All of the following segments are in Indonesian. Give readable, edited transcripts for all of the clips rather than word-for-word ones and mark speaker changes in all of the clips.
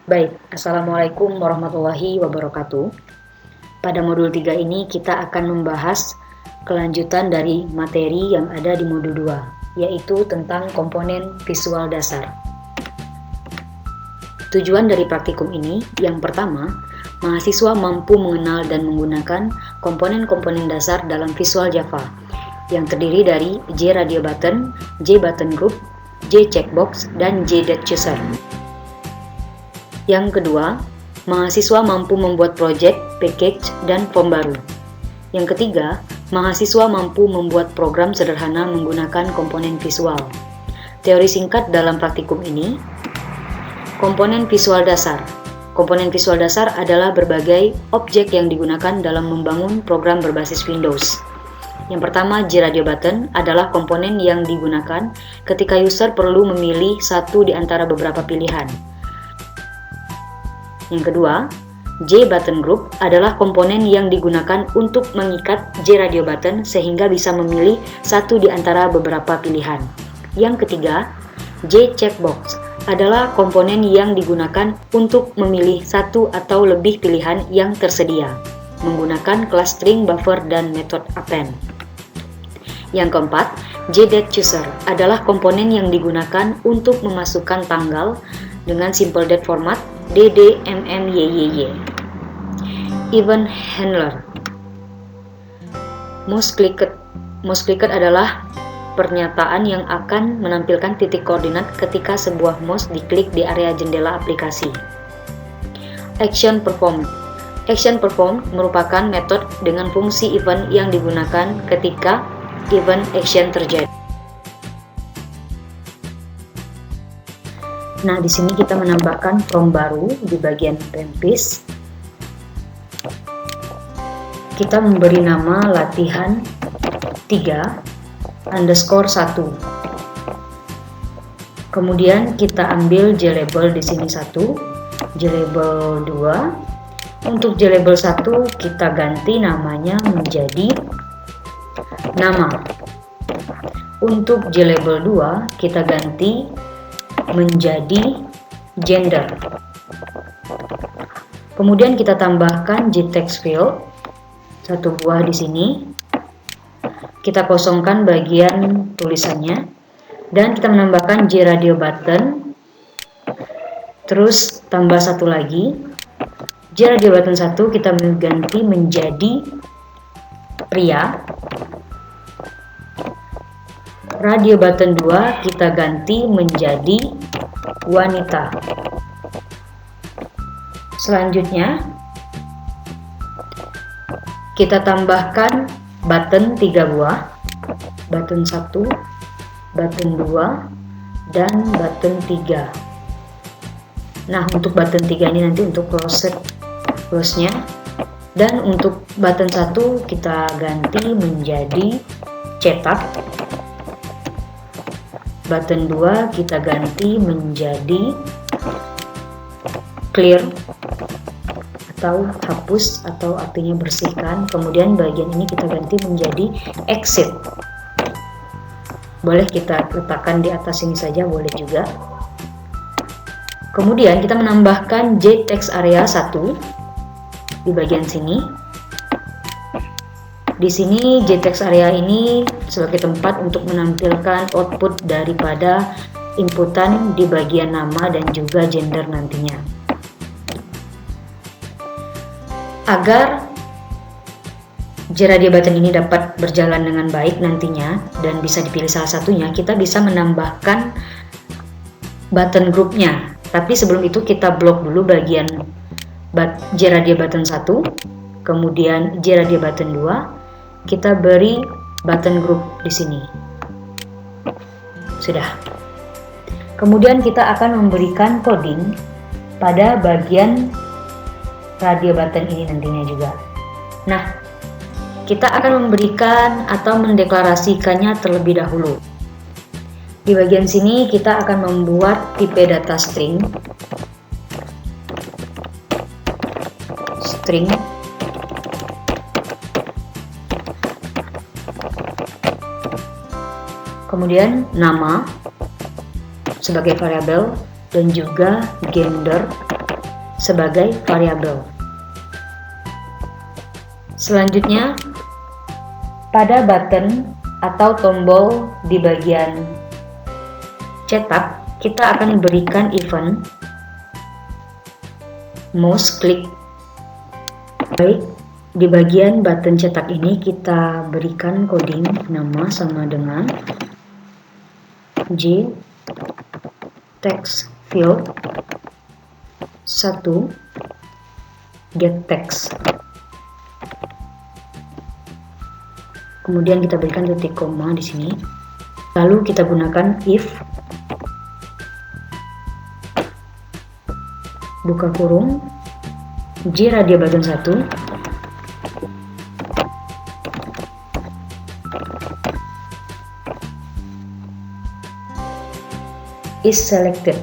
Speaker 1: Baik, Assalamualaikum warahmatullahi wabarakatuh. Pada modul 3 ini kita akan membahas kelanjutan dari materi yang ada di modul 2, yaitu tentang komponen visual dasar. Tujuan dari praktikum ini, yang pertama, mahasiswa mampu mengenal dan menggunakan komponen-komponen dasar dalam Visual Java, yang terdiri dari J Radio Button, J Button Group, J Checkbox, dan J Date Chooser. Yang kedua, mahasiswa mampu membuat project, package, dan form baru. Yang ketiga, mahasiswa mampu membuat program sederhana menggunakan komponen visual. Teori singkat dalam praktikum ini, komponen visual dasar. Komponen visual dasar adalah berbagai objek yang digunakan dalam membangun program berbasis Windows. Yang pertama, J Radio Button adalah komponen yang digunakan ketika user perlu memilih satu di antara beberapa pilihan. Yang kedua, J Button Group adalah komponen yang digunakan untuk mengikat J Radio Button sehingga bisa memilih satu di antara beberapa pilihan. Yang ketiga, J Checkbox adalah komponen yang digunakan untuk memilih satu atau lebih pilihan yang tersedia, menggunakan kelas string, buffer, dan metode append. Yang keempat, J Date Chooser adalah komponen yang digunakan untuk memasukkan tanggal dengan simple date format DDMMYYY. Event Handler. Mouse clicked adalah pernyataan yang akan menampilkan titik koordinat ketika sebuah mouse diklik di area jendela aplikasi. Action Performed. Action Performed merupakan metode dengan fungsi event yang digunakan ketika event action terjadi. Nah, di sini kita menambahkan form baru di bagian Tempis. Kita memberi nama latihan 3_1. Kemudian kita ambil JLabel di sini 1, JLabel 2. Untuk JLabel 1 kita ganti namanya menjadi nama. Untuk JLabel 2 kita ganti menjadi gender. Kemudian kita tambahkan JText field 1 buah di sini. Kita kosongkan bagian tulisannya dan kita menambahkan J Radio Button. Terus tambah 1 lagi. J Radio Button 1 kita ganti menjadi pria. Radio Button 2 kita ganti menjadi wanita. Selanjutnya kita tambahkan button 3 buah, button 1, button 2, dan button 3. Nah, untuk button 3 ini nanti untuk close-nya, dan untuk button 1 kita ganti menjadi cetak. Button 2 kita ganti menjadi clear atau hapus, atau artinya bersihkan. Kemudian bagian ini kita ganti menjadi exit. Boleh kita letakkan di atas ini saja, boleh juga. Kemudian kita menambahkan JText area 1 di bagian sini. Di sini JText area ini sebagai tempat untuk menampilkan output daripada inputan di bagian nama dan juga gender nantinya. Agar J Radio Button ini dapat berjalan dengan baik nantinya dan bisa dipilih salah satunya, kita bisa menambahkan button groupnya. Tapi sebelum itu kita blok dulu bagian J Radio Button 1, kemudian J Radio Button 2. Kita beri button group di sini. Sudah. Kemudian kita akan memberikan coding pada bagian radio button ini nantinya juga. Nah, kita akan memberikan atau mendeklarasikannya terlebih dahulu. Di bagian sini kita akan membuat tipe data string. Kemudian nama sebagai variabel dan juga gender sebagai variabel. Selanjutnya, pada button atau tombol di bagian cetak, kita akan berikan event mouse click. Baik, di bagian button cetak ini kita berikan coding nama sama dengan J text field 1 get text. Kemudian kita berikan titik koma di sini. Lalu kita gunakan if buka kurung J radio button 1 is selected.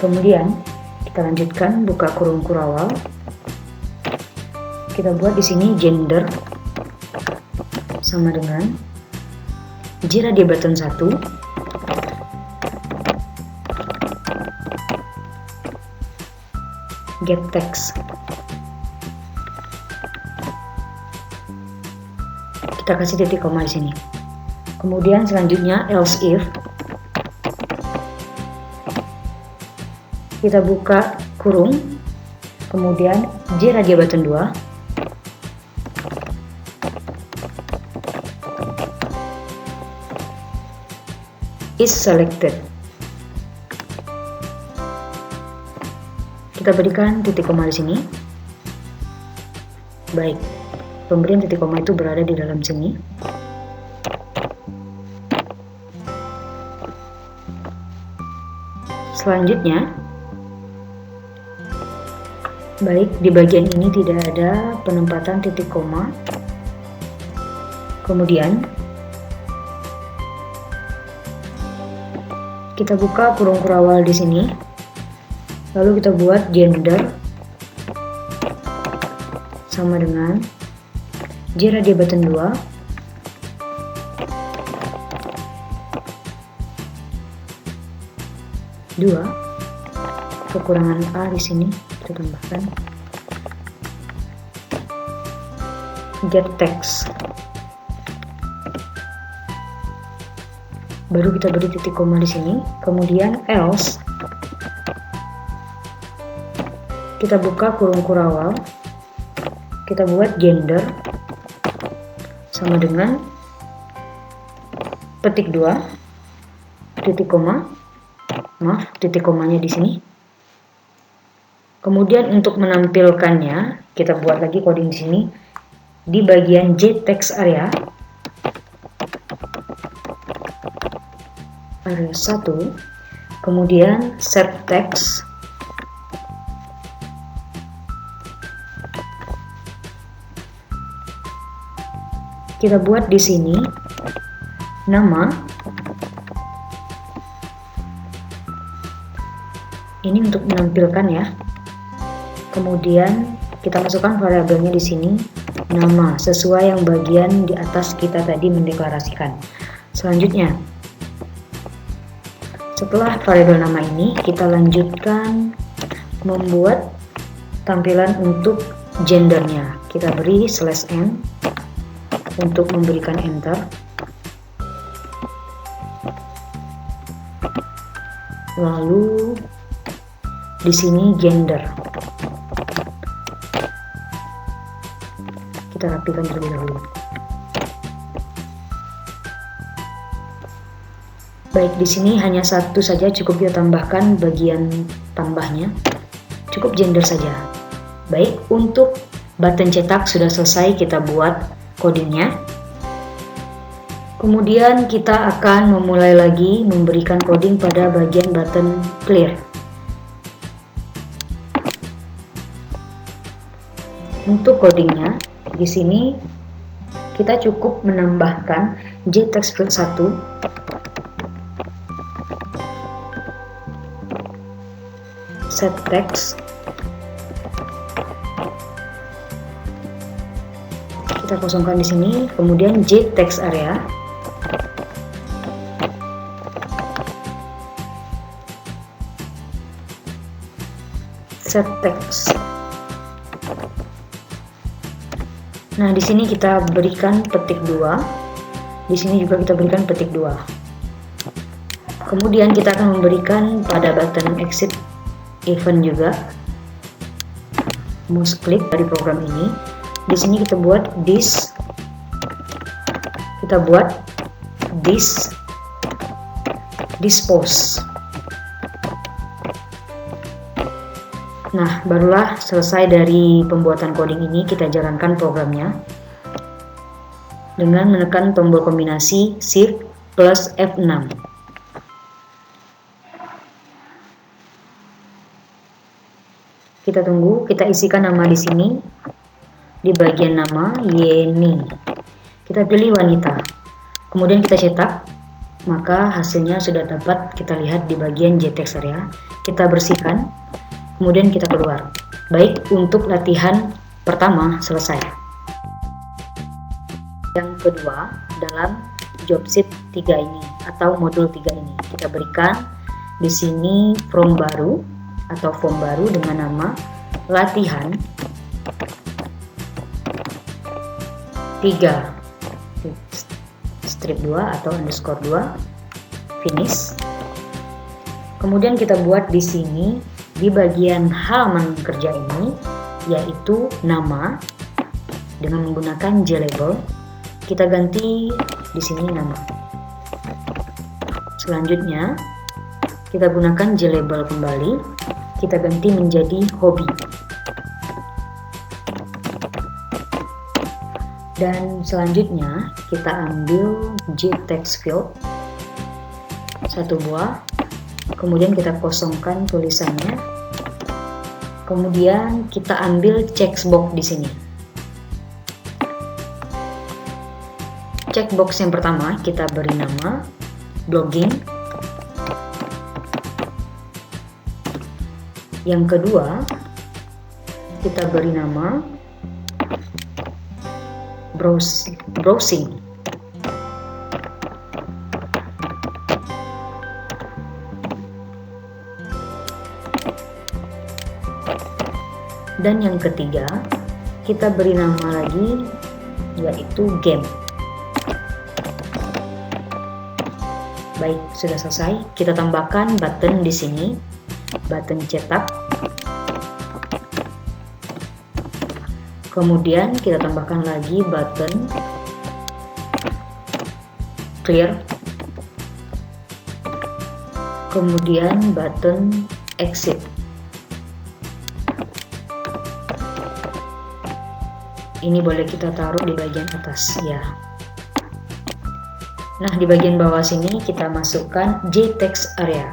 Speaker 1: Kemudian kita lanjutkan buka kurung kurawal. Kita buat di sini gender sama dengan J radio button 1 get text. Kita kasih titik koma di sini. Kemudian selanjutnya else if kita buka kurung, kemudian J radio button 2 is selected. Kita berikan titik koma di sini. Baik, pemberian titik koma itu berada di dalam sini. Selanjutnya, baik, di bagian ini tidak ada penempatan titik koma. Kemudian kita buka kurung kurawal di sini. Lalu kita buat gender sama dengan J radio button 2 kekurangan A di sini kita tambahkan get text. Baru kita beri titik koma di sini. Kemudian else kita buka kurung kurawal. Kita buat gender sama dengan petik 2 titik koma. Maaf, titik komanya di sini. Kemudian untuk menampilkannya, kita buat lagi coding di sini di bagian J text area 1, kemudian set text kita buat di sini nama. Ini untuk menampilkan ya. Kemudian kita masukkan variabelnya di sini nama sesuai yang bagian di atas kita tadi mendeklarasikan. Selanjutnya, setelah variabel nama ini kita lanjutkan membuat tampilan untuk gendernya. Kita beri /n untuk memberikan enter. Lalu di sini gender. Kita rapikan terlebih dahulu. Baik, di sini hanya satu saja cukup kita tambahkan bagian tambahnya. Cukup gender saja. Baik, untuk button cetak sudah selesai kita buat codingnya. Kemudian kita akan memulai lagi memberikan coding pada bagian button clear. Untuk codingnya, di sini kita cukup menambahkan J text field 1 set text Kita kosongkan di sini, kemudian J text area. Set text. Nah, di sini kita berikan petik 2. Di sini juga kita berikan petik 2. Kemudian kita akan memberikan pada button exit event juga mouse click dari program ini. Di sini kita buat this. Kita buat this dispose. Nah, barulah selesai dari pembuatan coding ini. Kita jalankan programnya dengan menekan tombol kombinasi Shift plus F6. Kita tunggu, kita isikan nama di sini. Di bagian nama Yeni. Kita pilih wanita. Kemudian kita cetak. Maka hasilnya sudah dapat kita lihat di bagian JText area. Kita bersihkan. Kemudian kita keluar. Baik, untuk latihan pertama selesai. Yang kedua, dalam job sheet 3 ini atau modul 3 ini, kita berikan di sini form baru atau form baru dengan nama latihan 3 strip 2 atau underscore 2 finish. Kemudian kita buat di sini di bagian halaman kerja ini yaitu nama dengan menggunakan JLabel. Kita ganti di sini nama. Selanjutnya kita gunakan JLabel kembali. Kita ganti menjadi hobi. Dan selanjutnya kita ambil JText field 1 buah. Kemudian kita kosongkan tulisannya. Kemudian kita ambil checkbox di sini. Checkbox yang pertama kita beri nama blogging. Yang kedua kita beri nama browsing. Dan yang ketiga kita beri nama lagi yaitu game. Baik, sudah selesai. Kita tambahkan button di sini, button cetak. Kemudian kita tambahkan lagi button clear. Kemudian button exit. Ini boleh kita taruh di bagian atas ya. Nah, di bagian bawah sini kita masukkan JText area.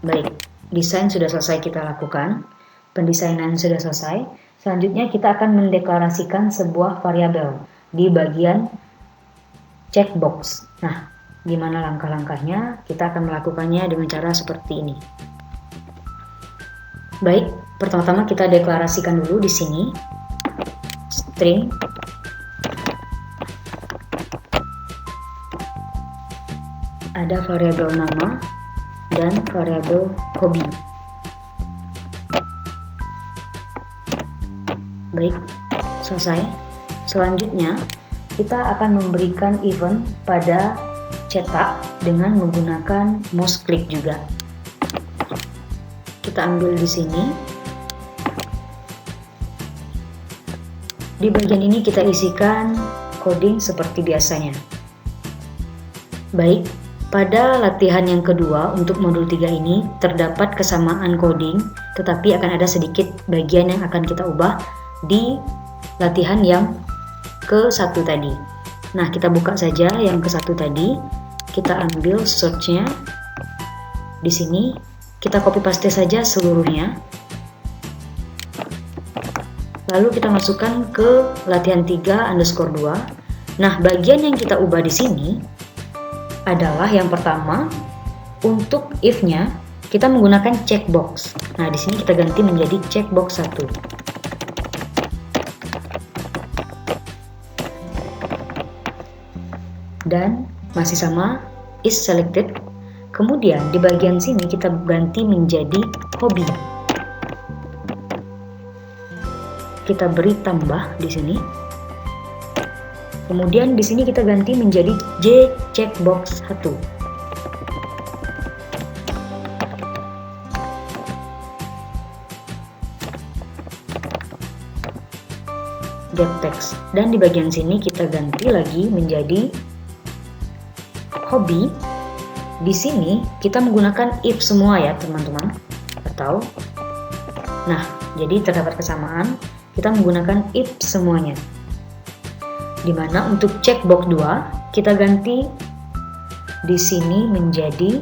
Speaker 1: Baik, desain sudah selesai kita lakukan. Pendesainan sudah selesai. Selanjutnya kita akan mendeklarasikan sebuah variabel di bagian checkbox. Nah, gimana langkah-langkahnya? Kita akan melakukannya dengan cara seperti ini. Baik, pertama-tama kita deklarasikan dulu di sini string ada variabel nama dan variabel hobi. Baik, selesai. Selanjutnya kita akan memberikan event pada cetak dengan menggunakan mouse click juga. Kita ambil di sini. Di bagian ini kita isikan coding seperti biasanya. Baik, pada latihan yang kedua untuk modul 3 ini terdapat kesamaan coding, tetapi akan ada sedikit bagian yang akan kita ubah di latihan yang ke-1 tadi. Nah, kita buka saja yang ke-1 tadi. Kita ambil search-nya. Di sini kita copy paste saja seluruhnya. Lalu kita masukkan ke latihan 3 underscore 2. Nah, bagian yang kita ubah di sini adalah yang pertama, untuk if-nya kita menggunakan checkbox. Nah, di sini kita ganti menjadi checkbox 1. Dan masih sama, is selected. Kemudian di bagian sini kita ganti menjadi hobby. Kita beri tambah di sini. Kemudian di sini kita ganti menjadi J checkbox 1. Get text. Dan di bagian sini kita ganti lagi menjadi hobby. Di sini kita menggunakan if semua ya teman-teman. Jadi terdapat kesamaan, kita menggunakan if semuanya. Dimana untuk checkbox 2 kita ganti di sini menjadi,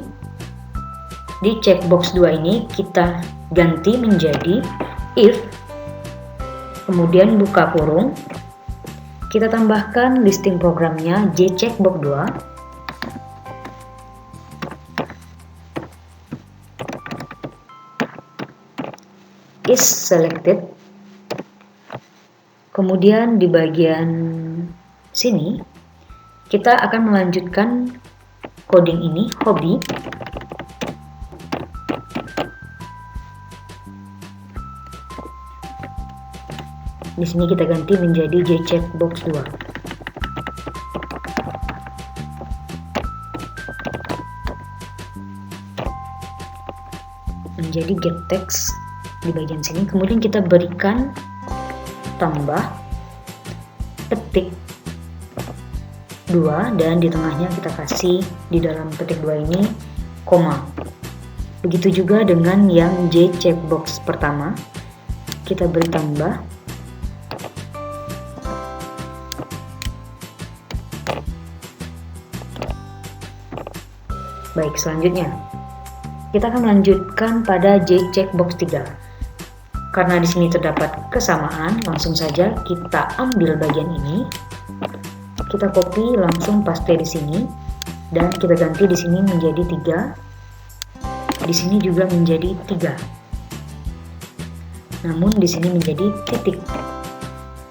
Speaker 1: di checkbox 2 ini kita ganti menjadi if, kemudian buka kurung, kita tambahkan listing programnya J checkbox 2, is selected. Kemudian di bagian sini kita akan melanjutkan coding ini, hobby. Di sini kita ganti menjadi J checkbox 2. Menjadi get text di bagian sini. Kemudian kita berikan tambah petik 2 dan di tengahnya kita kasih di dalam petik 2 ini koma. Begitu juga dengan yang J checkbox pertama, kita beri tambah baik. Selanjutnya kita akan melanjutkan pada J checkbox 3. Karena di sini terdapat kesamaan, langsung saja kita ambil bagian ini, kita copy langsung paste di sini, dan kita ganti di sini menjadi 3, di sini juga menjadi 3. Namun di sini menjadi titik.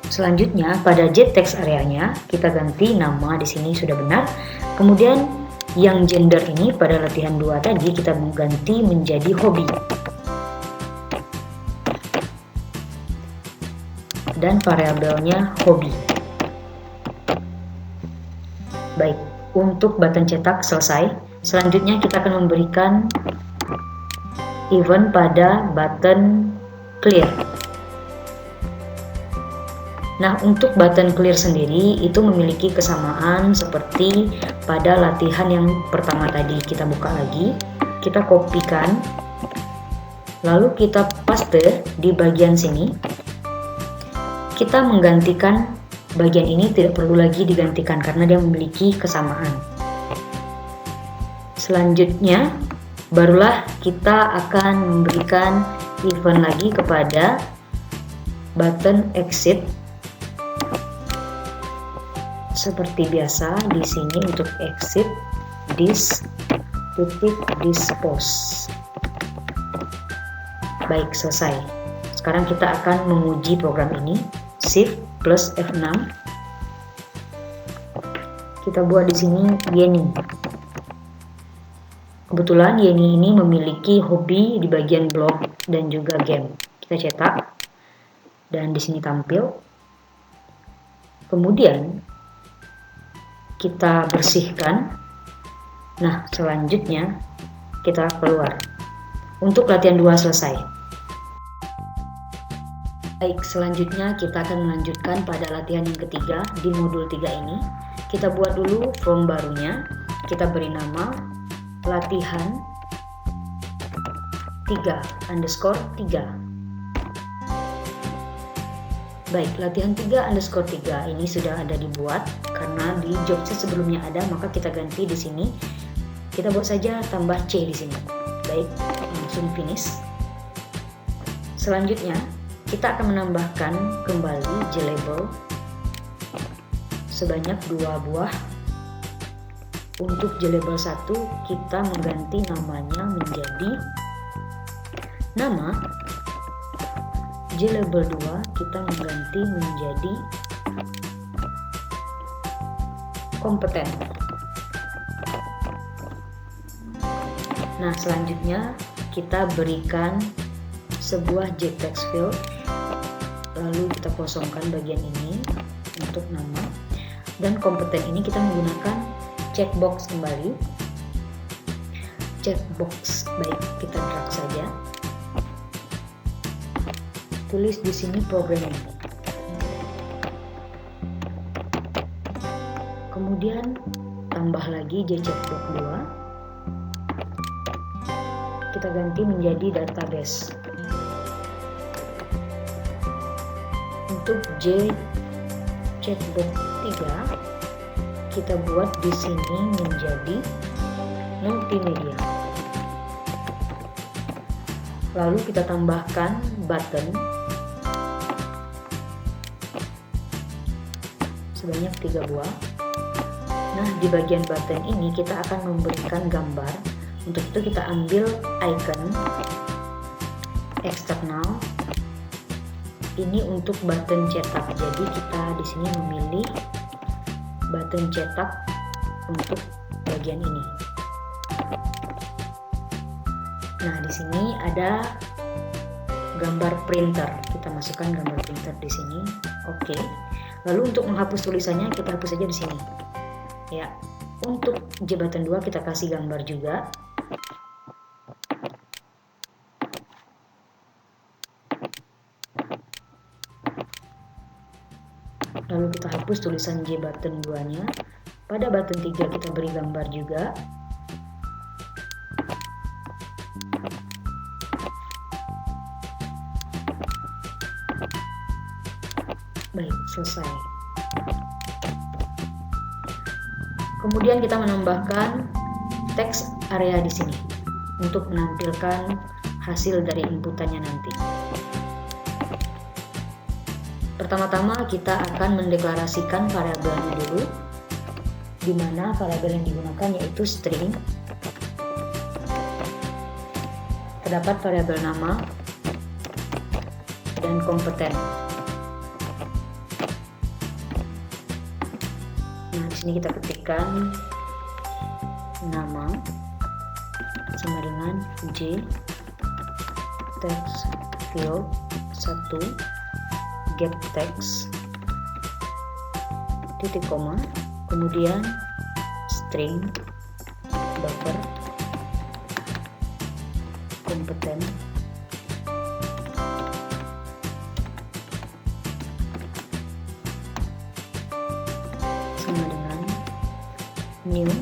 Speaker 1: Selanjutnya pada J text areanya kita ganti nama, di sini sudah benar. Kemudian yang gender ini pada latihan 2 tadi kita ganti menjadi hobby. Dan variabelnya hobby. Baik, untuk button cetak selesai. Selanjutnya kita akan memberikan event pada button clear. Nah, untuk button clear sendiri itu memiliki kesamaan seperti pada latihan yang pertama tadi. Kita buka lagi, kita kopikan, lalu kita paste di bagian sini. Kita menggantikan bagian ini, tidak perlu lagi digantikan karena dia memiliki kesamaan. Selanjutnya barulah kita akan memberikan event lagi kepada button exit. Seperti biasa di sini untuk exit dispose. Baik, selesai. Sekarang kita akan menguji program ini. Shift plus F6. Kita buat di sini Yeni. Kebetulan Yeni ini memiliki hobi di bagian blog dan juga game. Kita cetak dan di sini tampil. Kemudian kita bersihkan. Nah, selanjutnya kita keluar. Untuk latihan 2 selesai. Baik, selanjutnya kita akan melanjutkan pada latihan yang ketiga di modul 3 ini. Kita buat dulu form barunya. Kita beri nama latihan 3_3. Baik, latihan 3_3 ini sudah ada dibuat karena di jobset sebelumnya ada, maka kita ganti di sini. Kita buat saja tambah C di sini. Baik, langsung finish. Selanjutnya kita akan menambahkan kembali JLabel sebanyak 2 buah. Untuk JLabel 1 kita mengganti namanya menjadi nama. JLabel 2 kita mengganti menjadi kompeten. Nah, selanjutnya kita berikan sebuah JText field, lalu kita kosongkan bagian ini untuk nama, dan kompeten ini kita menggunakan checkbox kembali. Checkbox, baik, kita drag saja. Tulis di sini programming. Kemudian tambah lagi checkbox 2. Kita ganti menjadi database. Untuk checkbox 3 kita buat di sini menjadi multimedia. Lalu kita tambahkan button sebanyak 3 buah. Nah, di bagian button ini kita akan memberikan gambar. Untuk itu kita ambil icon eksternal. Ini untuk button cetak. Jadi kita di sini memilih button cetak untuk bagian ini. Nah, di sini ada gambar printer. Kita masukkan gambar printer di sini. Oke. Lalu untuk menghapus tulisannya kita hapus saja di sini. Ya. Untuk jabatan 2 kita kasih gambar juga. Lalu kita hapus tulisan J button 2-nya. Pada button 3 kita beri gambar juga. Baik, selesai. Kemudian kita menambahkan teks area di sini untuk menampilkan hasil dari inputannya nanti. Pertama-tama kita akan mendeklarasikan variabelnya dulu, di mana variabel yang digunakan yaitu string. Terdapat variabel nama dan kompeten. Nah, di sini kita ketikkan nama sama dengan J text field 1 get text titik koma, kemudian string buffer kompeten sama dengan new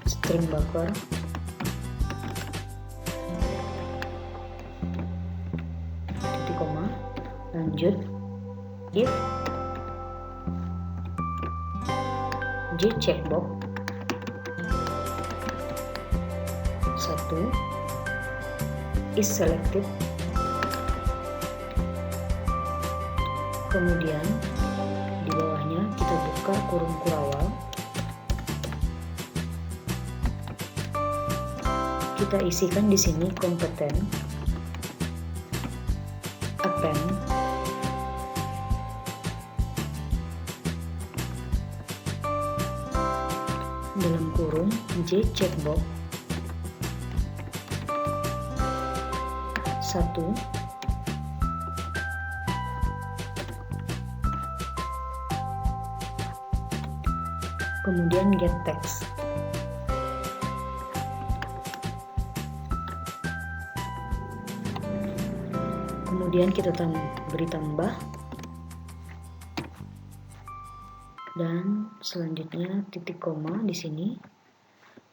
Speaker 1: string buffer titik koma, lanjut if J checkbox 1 is selected, kemudian di bawahnya kita buka kurung kurawal, kita isikan di sini kompeten append dalam kurung J checkbox 1 kemudian get text. Kemudian kita beri tambah, dan selanjutnya titik koma di sini.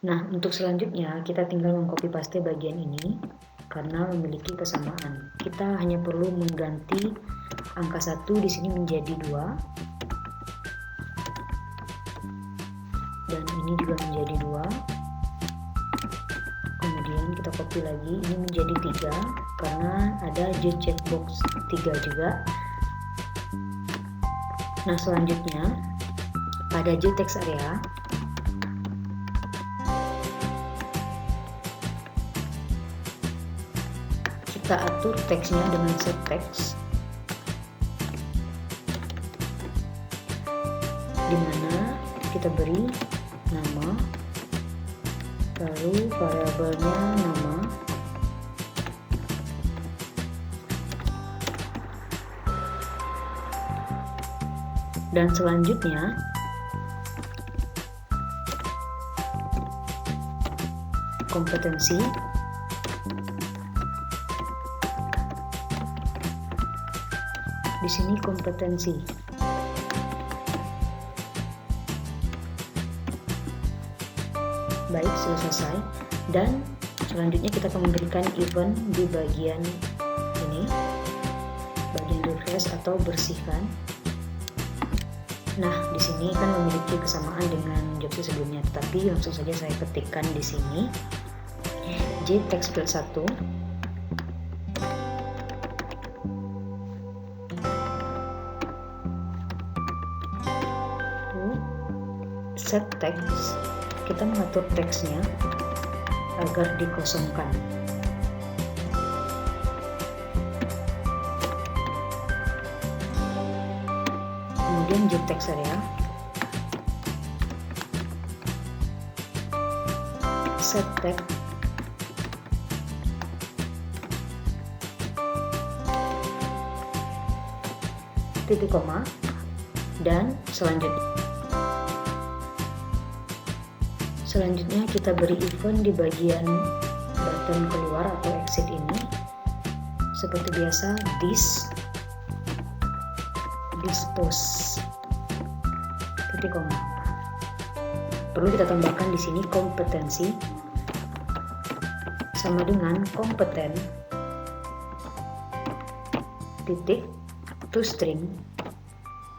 Speaker 1: Nah, untuk selanjutnya kita tinggal mengcopy paste bagian ini karena memiliki kesamaan. Kita hanya perlu mengganti angka 1 di sini menjadi 2, dan ini juga menjadi 2. Kemudian kita copy lagi, ini menjadi 3 karena ada J checkbox 3 juga. Nah, selanjutnya pada JText area kita atur teksnya dengan set text, di mana kita beri nama, lalu variabelnya nama, dan selanjutnya kompetensi, di sini kompetensi. Baik, sudah selesai. Dan selanjutnya kita akan memberikan event di bagian ini, bagian refresh atau bersihkan. Nah, di sini kan memiliki kesamaan dengan job sebelumnya, tetapi langsung saja saya ketikkan di sini JText field 1 set text. Kita mengatur teksnya agar dikosongkan. Kemudian JText area set text titik koma, dan selanjutnya kita beri event di bagian button keluar atau exit ini. Seperti biasa, dispose titik koma. Perlu kita tambahkan di sini kompetensi sama dengan kompeten titik toString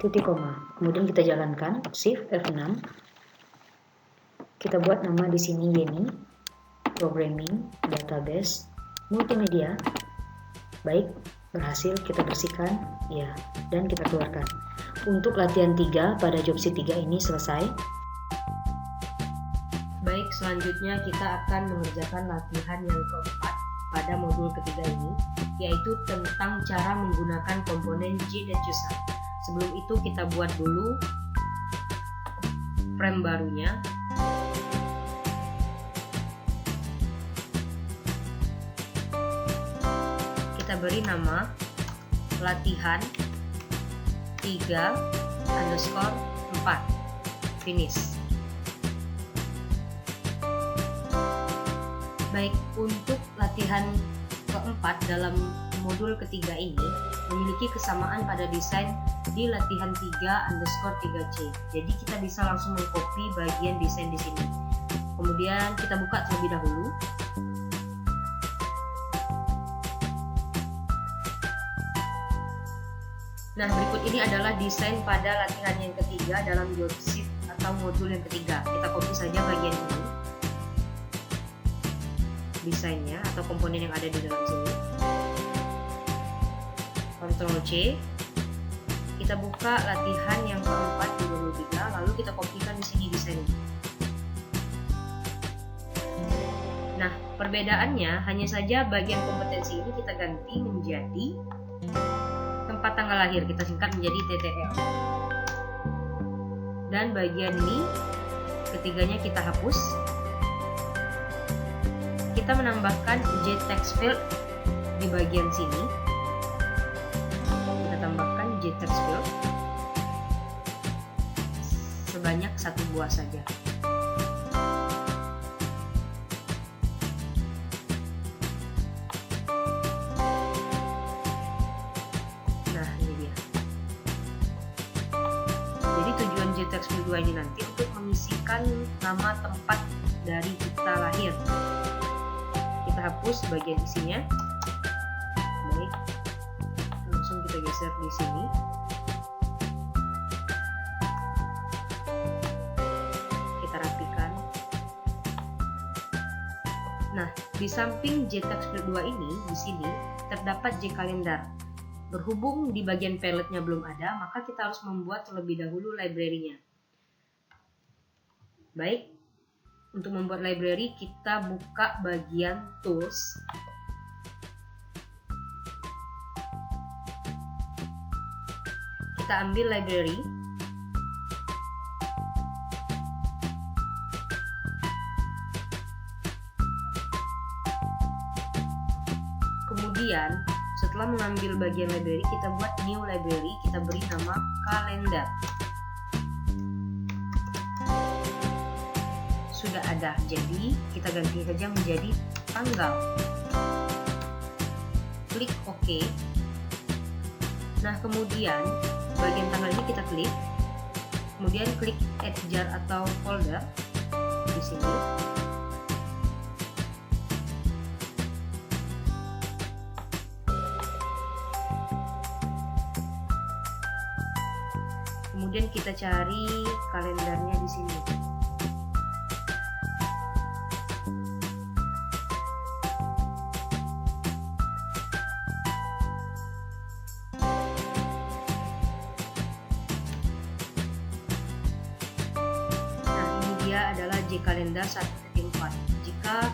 Speaker 1: titik koma. Kemudian kita jalankan Shift F6. Kita buat nama di sini Yeni, Programming, Database, Multimedia. Baik, berhasil. Kita bersihkan, ya, dan kita keluarkan. Untuk latihan 3 pada job sheet 3 ini selesai. Baik, selanjutnya kita akan mengerjakan latihan yang keempat pada modul ketiga ini, yaitu tentang cara menggunakan komponen JDetUser. Sebelum itu kita buat dulu frame barunya. Kita beri nama latihan 3_4 finish. Baik, untuk latihan keempat dalam modul ketiga ini memiliki kesamaan pada desain di latihan 3_3C. Jadi kita bisa langsung mengcopy bagian desain di sini. Kemudian kita buka terlebih dahulu. Nah, berikut ini adalah desain pada latihan yang ketiga dalam job sheet atau modul yang ketiga. Kita copy saja bagian ini, desainnya atau komponen yang ada di dalam sini. Ctrl C. Kita buka latihan yang keempat di modul 3, lalu kita kopikan di sini desainnya. Nah, perbedaannya hanya saja bagian kompetensi ini kita ganti menjadi tempat tanggal lahir, kita singkat menjadi TTL. Dan bagian ini ketiganya kita hapus. Kita menambahkan JText field di bagian sini. Kita tambahkan JText field sebanyak 1 buah saja. JText field 2 ini nanti untuk mengisikan nama tempat dari kita lahir. Kita hapus bagian isinya. Baik, langsung kita geser di sini. Kita rapikan. Nah, di samping JText field 2 ini, di sini terdapat JKalendar.
Speaker 2: berhubung di bagian palette-nya belum ada, maka kita harus membuat terlebih dahulu library-nya. Baik, untuk membuat library kita buka bagian tools. Kita ambil library. Kemudian setelah mengambil bagian library, kita buat new library, kita beri nama kalender. Sudah ada, jadi kita ganti saja menjadi tanggal. Klik OK. Nah, kemudian bagian tanggal ini kita klik, kemudian klik add jar atau folder di sini. Kemudian kita cari kalendernya di sini. Adalah J-Kalender 1.4. Jika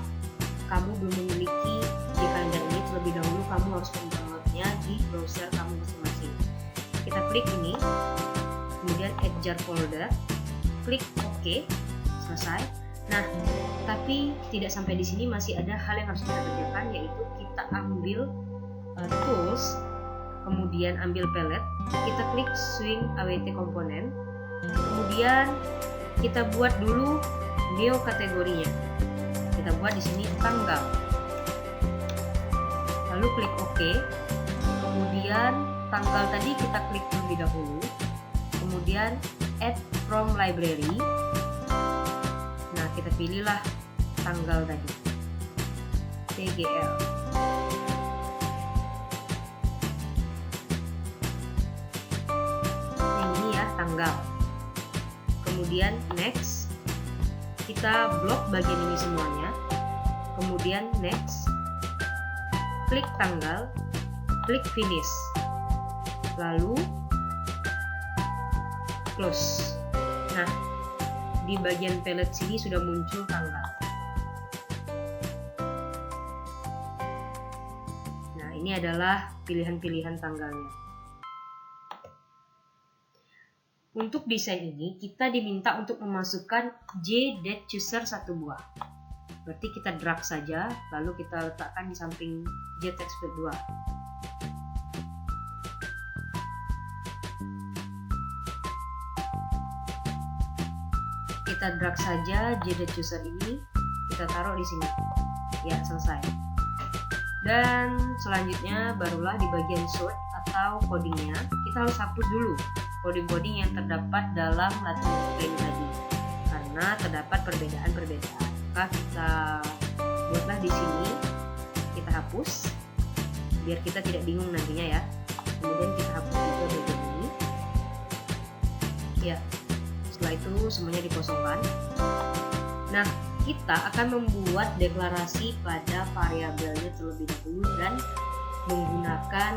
Speaker 2: kamu belum memiliki J-Kalender ini, terlebih dahulu kamu harus mendownloadnya di browser kamu masing-masing. Kita klik ini, kemudian add jar folder, klik OK, selesai. Nah, tapi tidak sampai di sini, masih ada hal yang harus kita kerjakan, yaitu kita ambil tools, kemudian ambil palette, kita klik swing awt komponen, kemudian kita buat dulu new kategorinya. Kita buat di sini tanggal. Lalu klik OK. Kemudian tanggal tadi kita klik terlebih dahulu. Kemudian add from library. Nah, kita pilihlah tanggal tadi. TGL. Yang ini ya, tanggal. Kemudian next, kita blok bagian ini semuanya. Kemudian next, klik tanggal, klik finish, lalu close. Nah, di bagian palette sini sudah muncul tanggal. Nah, ini adalah pilihan-pilihan tanggalnya. Untuk desain ini, kita diminta untuk memasukkan j.chooser 1 buah. Berarti kita drag saja, lalu kita letakkan di samping j.textfield 2. Kita drag saja j.chooser ini, kita taruh di sini. Ya, selesai. Dan selanjutnya barulah di bagian sort atau codingnya, kita harus hapus dulu coding-coding yang terdapat dalam latihan plain tadi, karena terdapat perbedaan-perbedaan. Maka kita buatlah di sini, kita hapus biar kita tidak bingung nantinya ya. Kemudian kita hapus juga bagian ini. Ya, setelah itu semuanya dikosongkan. Nah, kita akan membuat deklarasi pada variabelnya terlebih dahulu dan menggunakan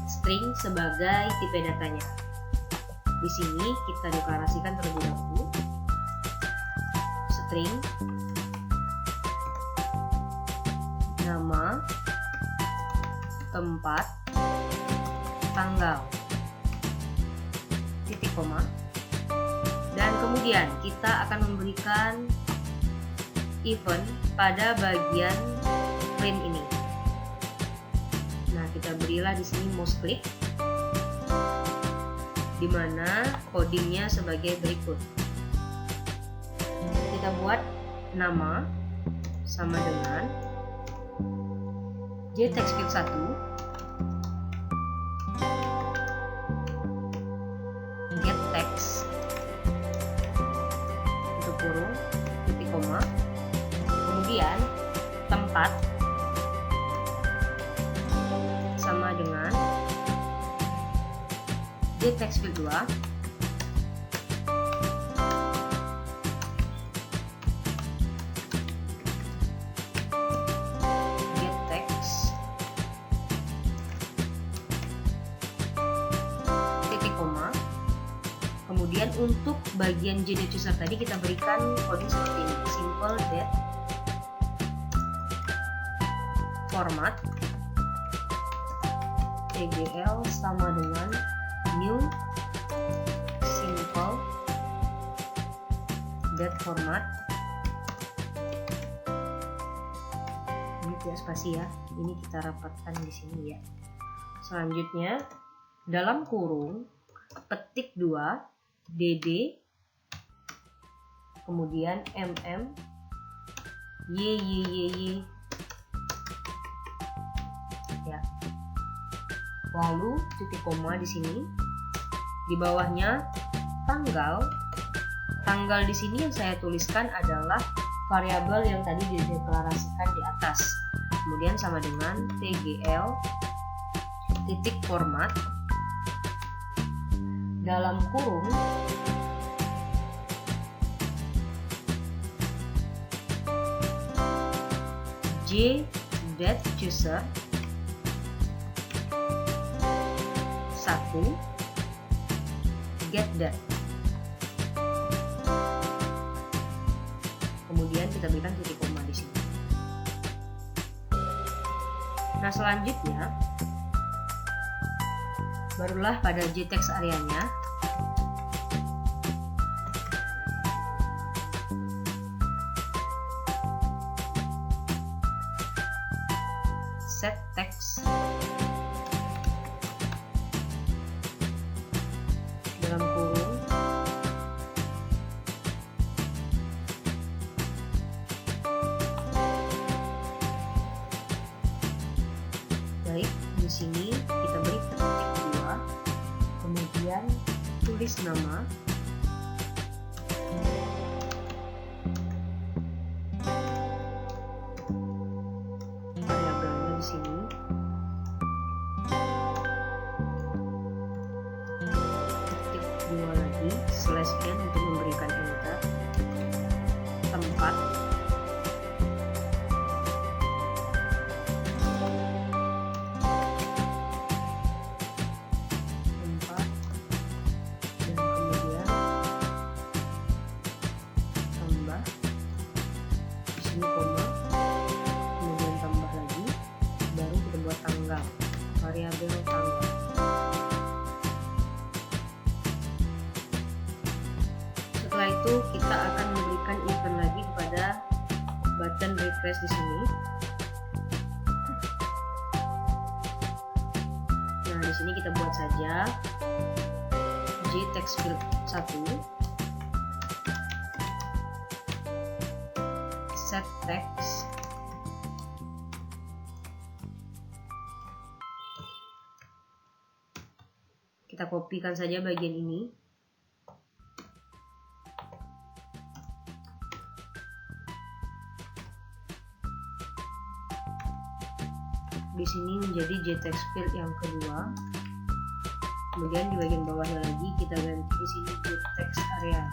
Speaker 2: string sebagai tipe datanya. Di sini kita deklarasikan terlebih dahulu string nama, tempat, tanggal, titik koma, dan kemudian kita akan memberikan event pada bagian print ini. Nah, kita berilah di sini mouse click, di mana codingnya sebagai berikut. Kita buat nama sama dengan j.textfield 1 get text untuk kurung titik koma, kemudian tempat sama dengan j.textfield 2 get text untuk bagian JDate Chooser tadi kita berikan coding seperti ini, simple date format tgl sama dengan new simple date format. Ini tidak spasi ya, ini kita rapatkan di sini ya. Selanjutnya dalam kurung petik 2 dd kemudian y ya, lalu titik koma di sini, di bawahnya tanggal di sini yang saya tuliskan adalah variabel yang tadi dideklarasikan di atas, kemudian sama dengan tgl titik format dalam kurung JDate Chooser 1 get date, kemudian kita berikan titik koma di sini. Nah, selanjutnya barulah pada JText areanya set text dalam kurung baik, di sini kita beri titik 2, kemudian tulis nama, variabelnya di sini, titik 2 lagi, /n untuk memberikan enter, tempat, dan kemudian tambah, di sini koma, kemudian tambah lagi, baru kita buat tanggal, variabel tanggal. Setelah itu kita akan memberikan event lagi kepada button refresh di sini. Nah, di sini kita buat saja JText field 1 set text kita kopikan saja bagian ini. Di sini menjadi JText field yang kedua. Kemudian di bagian bawahnya lagi kita ganti di sini JText area.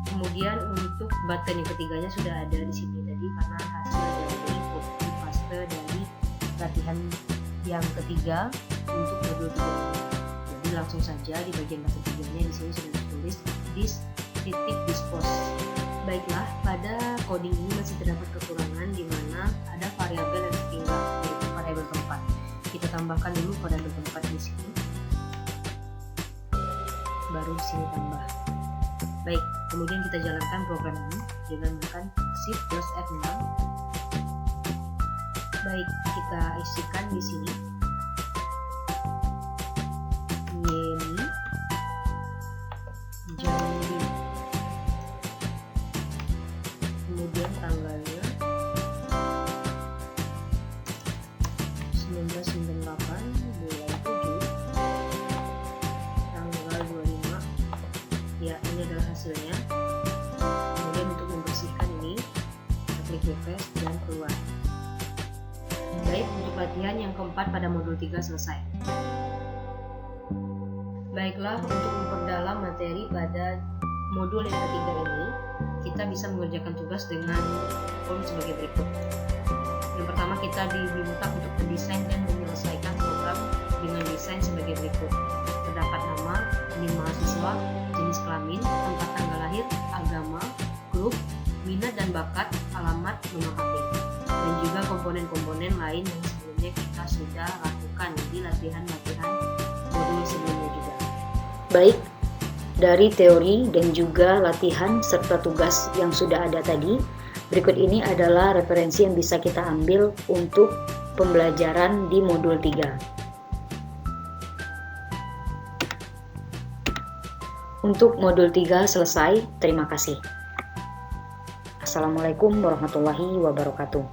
Speaker 2: Kemudian untuk button yang ketiganya sudah ada di sini tadi karena hasil dari copy paste dari latihan yang ketiga untuk modul 3. Jadi langsung saja di bagian button ketiganya di sini sudah ditulis this titik dispose. Baiklah, pada coding ini masih terdapat kekurangan di mana ada variabel yang tertinggal, yaitu variabel tempat. Kita tambahkan dulu variabel tempat di sini. Baru di sini tambah. Baik, kemudian kita jalankan program ini dengan menekan Shift plus F6. Baik, kita isikan di sini Yeni Jambi, kemudian tanggalnya 1998 bulan 7 tanggal 25. Ya, ini adalah hasilnya. Kemudian untuk membersihkan ini kita klik refresh dan keluar. Baik, untuk latihan yang keempat pada modul 3 selesai. Baiklah, untuk memperdalam materi pada modul yang ketiga ini, kita bisa mengerjakan tugas dengan form sebagai berikut. Yang pertama, kita diminta untuk mendesain dan menyelesaikan program dengan desain sebagai berikut. Terdapat nama, NIM mahasiswa, jenis kelamin, tempat tanggal lahir, agama, grup, minat dan bakat, alamat, nomor HP, dan juga komponen-komponen lain yang sebelumnya kita sudah lakukan di latihan-latihan modul sebelumnya juga.
Speaker 1: Baik, dari teori dan juga latihan serta tugas yang sudah ada tadi, berikut ini adalah referensi yang bisa kita ambil untuk pembelajaran di modul 3. Untuk modul 3 selesai, terima kasih. Assalamualaikum warahmatullahi wabarakatuh.